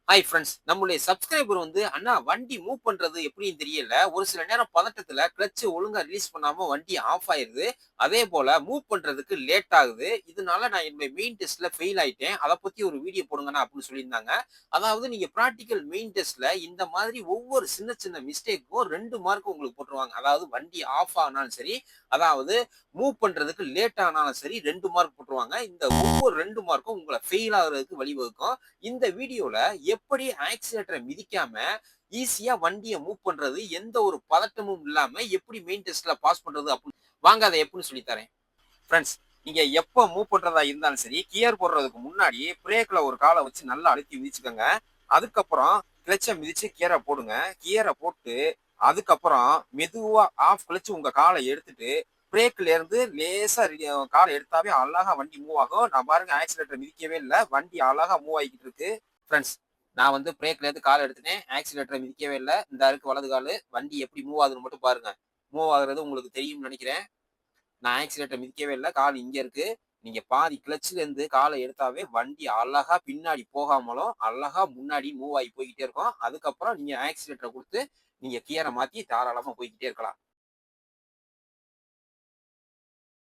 Hi friends. நம்மளுடைய subscriber அண்ணா வண்டி move பண்றது எப்படின்னு தெரியல. ஒரு சில நேரம் பதட்டத்துல கிளட்ச் ஒழுங்கா ரிலீஸ் பண்ணாம வண்டி ஆஃப் ஆயிருது. அதே போல மூவ் பண்றதுக்கு லேட் ஆகுது. இதனால நான் என்னுடைய மெயின் டெஸ்ட்ல ஃபெயில் ஆயிட்டேன். அத பத்தி ஒரு வீடியோ போடுங்கண்ணா அப்படின்னு சொல்லியிருந்தாங்க. அதாவது நீங்க பிராக்டிகல் மெயின் டெஸ்ட்ல இந்த மாதிரி ஒவ்வொரு சின்ன சின்ன மிஸ்டேக்கும் 2 மார்க் உங்களுக்கு போட்டுருவாங்க. அதாவது வண்டி ஆஃப் ஆனாலும் சரி, அதாவது மூவ் பண்றதுக்கு லேட் ஆனாலும் சரி 2 மார்க் போட்டுருவாங்க. இந்த ஒவ்வொரு 2 மார்க்கும் உங்கள ஃபெயில் ஆகுறதுக்கு வழிவகுக்கும். இந்த வீடியோல எப்படி ஆக்சிலேட்டரை மிதிக்காம ஈஸியா வண்டியை மூவ் பண்றது, எந்த ஒரு பதட்டமும் இல்லாம எப்படி மெயின் டெஸ்ட்ல பாஸ் பண்றது அப்படின்னு வாங்க அதை எப்படின்னு சொல்லி தரேன். ஃப்ரெண்ட்ஸ், நீங்க எப்ப மூவ் பண்றதா இருந்தாலும் சரி, கியர் போடுறதுக்கு முன்னாடி பிரேக்ல ஒரு காலை வச்சு நல்லா அழுத்தி மிதிச்சுக்கோங்க. அதுக்கப்புறம் கிளச்சை மிதிச்சு கியரை போடுங்க. கியரை போட்டு அதுக்கப்புறம் மெதுவா ஆஃப் கிளச்சு உங்க காலை எடுத்துட்டு பிரேக்ல இருந்து லேசா காலை எடுத்தாவே அழகா வண்டி மூவ் ஆகும். நான் பாருங்க ஆக்சிலேட்டர் மிதிக்கவே இல்லை, வண்டி அழகா மூவ் ஆகிக்கிட்டு இருக்கு. ஃப்ரெண்ட்ஸ், நான் பிரேக்ல இருந்து கால் எடுத்துட்டேன், ஆக்சிலேட்டரை மிதிக்கவே இல்லை. இந்த இருக்கு வலது காலு. வண்டி எப்படி மூவ் ஆகுதுன்னு மட்டும் பாருங்க. மூவ் ஆகுறது உங்களுக்கு தெரியும்னு நினைக்கிறேன். நான் ஆக்சிலேட்டர் மிதிக்கவே இல்லை, கால் இங்க இருக்கு. நீங்க பாதி கிளச்சுல இருந்து காலை எடுத்தாவே வண்டி அழகா பின்னாடி போகாமலும் அழகா முன்னாடி மூவ் ஆகி போய்கிட்டே இருக்கும். அதுக்கப்புறம் நீங்க ஆக்சிலேட்டரை கொடுத்து நீங்க கியரை மாத்தி தாராளமா போய்கிட்டே இருக்கலாம்.